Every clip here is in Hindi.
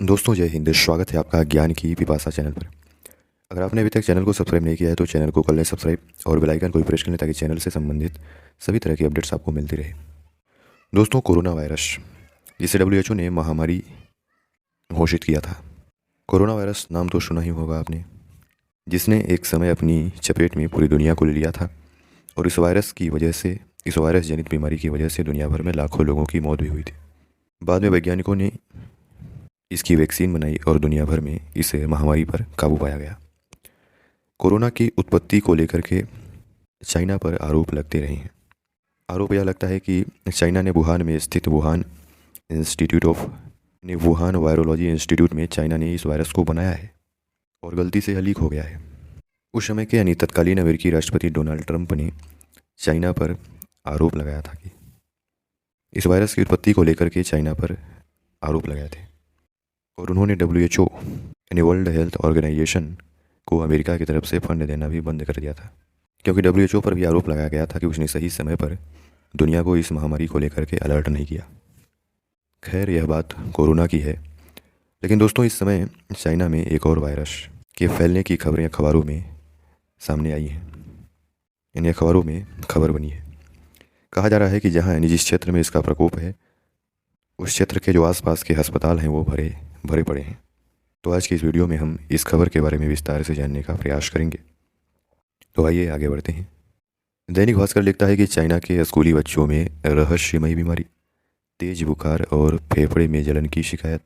दोस्तों जय हिंद। स्वागत है आपका ज्ञान की पिपासा चैनल पर। अगर आपने अभी तक चैनल को सब्सक्राइब नहीं किया है तो चैनल को कर लें सब्सक्राइब और बेल आइकन को भी प्रेस कर लें ताकि चैनल से संबंधित सभी तरह की अपडेट्स आपको मिलती रहे। दोस्तों, कोरोना वायरस जिसे WHO ने महामारी घोषित किया था। कोरोना वायरस नाम तो सुना ही होगा आपने, जिसने एक समय अपनी चपेट में पूरी दुनिया को ले लिया था और इस वायरस जनित बीमारी की वजह से दुनिया भर में लाखों लोगों की मौत भी हुई थी। बाद में वैज्ञानिकों ने इसकी वैक्सीन बनाई और दुनिया भर में इस महामारी पर काबू पाया गया। कोरोना की उत्पत्ति को लेकर के चाइना पर आरोप लगते रहे हैं। आरोप यह लगता है कि चाइना ने वुहान में स्थित वुहान वायरोलॉजी इंस्टीट्यूट में चाइना ने इस वायरस को बनाया है और गलती से यह लीक हो गया है। उस समय के यानी तत्कालीन अमेरिकी राष्ट्रपति डोनाल्ड ट्रंप ने चाइना पर आरोप लगाया था कि इस वायरस की उत्पत्ति को लेकर के चाइना पर आरोप लगाए थे और उन्होंने WHO यानी वर्ल्ड हेल्थ ऑर्गेनाइजेशन को अमेरिका की तरफ से फंड देना भी बंद कर दिया था, क्योंकि WHO पर भी आरोप लगाया गया था कि उसने सही समय पर दुनिया को इस महामारी को लेकर के अलर्ट नहीं किया। खैर, यह बात कोरोना की है, लेकिन दोस्तों इस समय चाइना में एक और वायरस के फैलने की खबरें अखबारों में सामने आई हैं, यानी अखबारों में खबर बनी है। कहा जा रहा है कि जहाँ यानी जिस क्षेत्र में इसका प्रकोप है उस क्षेत्र के जो आसपास के अस्पताल हैं वो भरे पड़े हैं। तो आज की इस वीडियो में हम इस खबर के बारे में विस्तार से जानने का प्रयास करेंगे। तो आइए आगे बढ़ते हैं। दैनिक भास्कर लिखता है कि चाइना के स्कूली बच्चों में रहस्यमयी बीमारी, तेज बुखार और फेफड़े में जलन की शिकायत।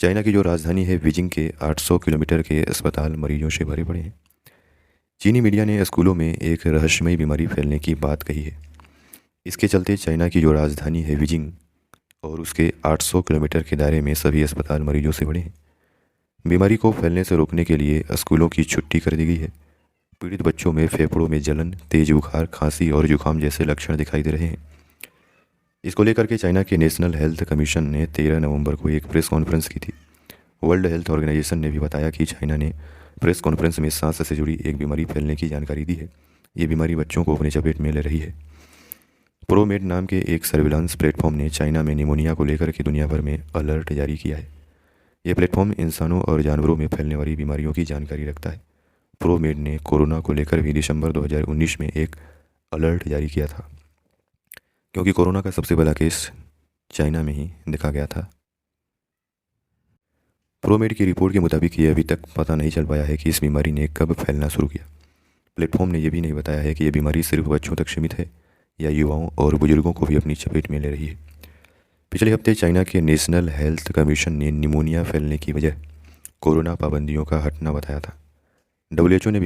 चाइना की जो राजधानी है बीजिंग के 800 किलोमीटर के अस्पताल मरीजों से भरे पड़े हैं। चीनी मीडिया ने स्कूलों में एक रहस्यमयी बीमारी फैलने की बात कही है। इसके चलते चाइना की जो राजधानी है बीजिंग और उसके 800 किलोमीटर के दायरे में सभी अस्पताल मरीजों से भरे हैं। बीमारी को फैलने से रोकने के लिए स्कूलों की छुट्टी कर दी गई है। पीड़ित बच्चों में फेफड़ों में जलन, तेज बुखार, खांसी और जुकाम जैसे लक्षण दिखाई दे रहे हैं। इसको लेकर के चाइना के नेशनल हेल्थ कमीशन ने 13 नवंबर को एक प्रेस कॉन्फ्रेंस की थी। वर्ल्ड हेल्थ ऑर्गेनाइजेशन ने भी बताया कि चाइना ने प्रेस कॉन्फ्रेंस में सांस से जुड़ी एक बीमारी फैलने की जानकारी दी है। ये बीमारी बच्चों को अपने चपेट में ले रही है। प्रोमेड नाम के एक सर्विलांस प्लेटफॉर्म ने चाइना में निमोनिया को लेकर के दुनिया भर में अलर्ट जारी किया है। यह प्लेटफॉर्म इंसानों और जानवरों में फैलने वाली बीमारियों की जानकारी रखता है। प्रोमेड ने कोरोना को लेकर भी दिसंबर 2019 में एक अलर्ट जारी किया था, क्योंकि कोरोना का सबसे बड़ा केस चाइना में ही देखा गया था। प्रोमेड की रिपोर्ट के मुताबिक ये अभी तक पता नहीं चल पाया है कि इस बीमारी ने कब फैलना शुरू किया। प्लेटफॉर्म ने यह भी नहीं बताया है कि यह बीमारी सिर्फ बच्चों तक सीमित है या युवाओं और बुजुर्गों को भी अपनी चपेट में ले रही है। पिछले हफ्ते चाइना के नेशनल हेल्थ कमीशन ने निमोनिया फैलने की वजह कोरोना पाबंदियों का हटना बताया था। WHO ने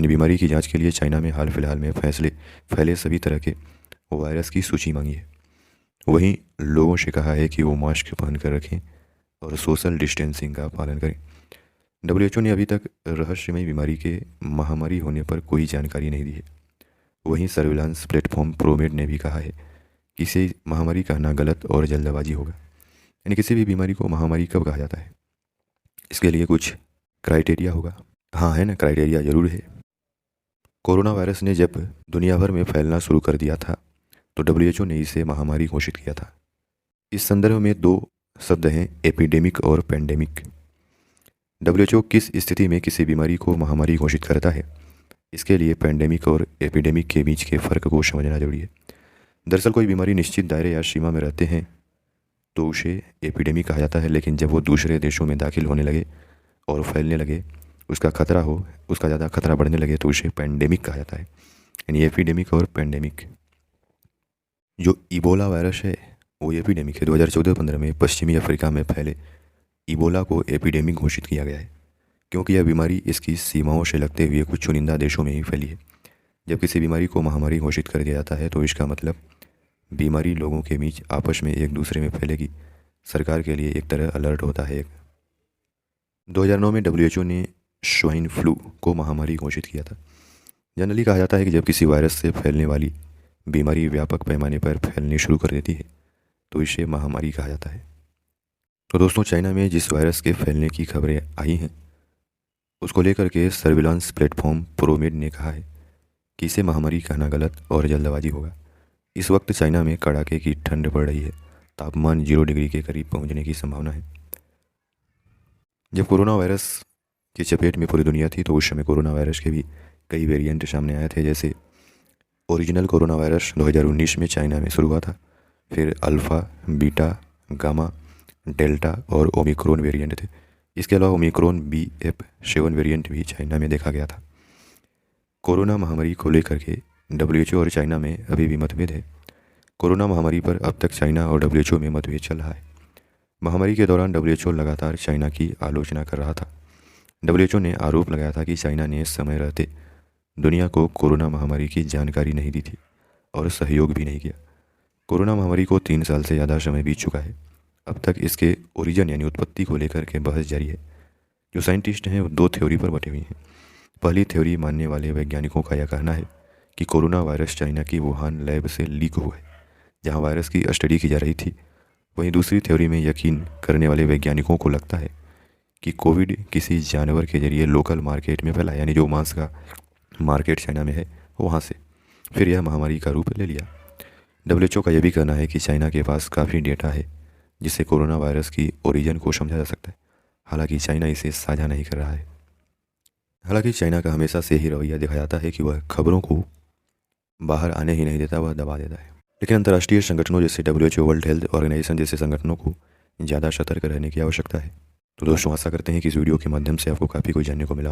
बीमारी की जांच के लिए चाइना में हाल फिलहाल में फैले सभी तरह के वायरस की सूची मांगी है। वहीं लोगों से कहा है कि वो मास्क पहन कर रखें और सोशल डिस्टेंसिंग का पालन करें। WHO ने अभी तक रहस्यमयी बीमारी के महामारी होने पर कोई जानकारी नहीं दी है। वहीं सर्विलांस प्लेटफॉर्म प्रोमेड ने भी कहा है कि इसे महामारी कहना गलत और जल्दबाजी होगा। यानी किसी भी बीमारी को महामारी कब कहा जाता है, इसके लिए कुछ क्राइटेरिया होगा। हाँ है ना, क्राइटेरिया ज़रूर है। कोरोना वायरस ने जब दुनिया भर में फैलना शुरू कर दिया था तो WHO ने इसे महामारी घोषित किया था। इस संदर्भ में दो शब्द हैं, एपिडेमिक और पेंडेमिक। WHO किस स्थिति में किसी बीमारी को महामारी घोषित करता है, इसके लिए पेंडेमिक और एपिडेमिक के बीच के फ़र्क को समझना जरूरी है। दरअसल कोई बीमारी निश्चित दायरे या सीमा में रहते हैं तो उसे एपिडेमिक कहा जाता है, लेकिन जब वो दूसरे देशों में दाखिल होने लगे और फैलने लगे, उसका ज़्यादा खतरा बढ़ने लगे तो उसे पेंडेमिक कहा जाता है। यानी एपिडेमिक और पेंडेमिक। जो इबोला वायरस है वो एपिडेमिक है। 2014-15 में पश्चिमी अफ्रीका में फैले इबोला को एपिडेमिक घोषित किया गया है, क्योंकि यह बीमारी इसकी सीमाओं से लगते हुए कुछ चुनिंदा देशों में ही फैली है। जब किसी बीमारी को महामारी घोषित कर दिया जाता है तो इसका मतलब बीमारी लोगों के बीच आपस में एक दूसरे में फैलेगी। सरकार के लिए एक तरह अलर्ट होता है। 2009 में WHO ने स्वाइन फ्लू को महामारी घोषित किया था। जनरली कहा जाता है कि जब किसी वायरस से फैलने वाली बीमारी व्यापक पैमाने पर फैलनी शुरू कर देती है तो इसे महामारी कहा जाता है। तो दोस्तों, चाइना में जिस वायरस के फैलने की खबरें आई हैं उसको लेकर के सर्विलांस प्लेटफॉर्म प्रोमेड ने कहा है कि इसे महामारी कहना गलत और जल्दबाजी होगा। इस वक्त चाइना में कड़ाके की ठंड पड़ रही है। तापमान 0 डिग्री के करीब पहुंचने की संभावना है। जब कोरोना वायरस की चपेट में पूरी दुनिया थी तो उस समय कोरोना वायरस के भी कई वेरिएंट सामने आए थे। जैसे ओरिजिनल कोरोना वायरस 2019 में चाइना में शुरू हुआ था, फिर अल्फ़ा, बीटा, गामा, डेल्टा और ओमिक्रॉन वेरिएंट थे। इसके अलावा ओमिक्रॉन BF7 वेरिएंट भी चाइना में देखा गया था। कोरोना महामारी को लेकर के WHO और चाइना में अभी भी मतभेद है। कोरोना महामारी पर अब तक चाइना और WHO में मतभेद चल रहा है। महामारी के दौरान WHO लगातार चाइना की आलोचना कर रहा था। WHO ने आरोप लगाया था कि चाइना ने समय रहते दुनिया को कोरोना महामारी की जानकारी नहीं दी थी और सहयोग भी नहीं किया। कोरोना महामारी को 3 साल से ज़्यादा समय बीत चुका है। अब तक इसके ओरिजिन यानी उत्पत्ति को लेकर के बहस जारी है। जो साइंटिस्ट हैं वो 2 थ्योरी पर बटे हुए हैं। पहली थ्योरी मानने वाले वैज्ञानिकों का यह कहना है कि कोरोना वायरस चाइना की वुहान लैब से लीक हुआ है, जहां वायरस की स्टडी की जा रही थी। वहीं दूसरी थ्योरी में यकीन करने वाले वैज्ञानिकों को लगता है कि कोविड किसी जानवर के जरिए लोकल मार्केट में फैला, यानी जो मांस का मार्केट चाइना में है वहाँ से फिर यह महामारी का रूप ले लिया। WHO का यह भी कहना है कि चाइना के पास काफ़ी डेटा है जिससे कोरोना वायरस की ओरिजिन को समझा जा सकता है। हालांकि चाइना इसे साझा नहीं कर रहा है। हालांकि चाइना का हमेशा से ही रवैया देखा जाता है कि वह खबरों को बाहर आने ही नहीं देता, वह दबा देता है। लेकिन अंतर्राष्ट्रीय संगठनों जैसे WHO, वर्ल्ड हेल्थ ऑर्गेनाइजेशन जैसे संगठनों को ज़्यादा सतर्क रहने की आवश्यकता है। तो दोस्तों, आशा करते हैं कि इस वीडियो के माध्यम से आपको काफ़ी कुछ जानने को मिला।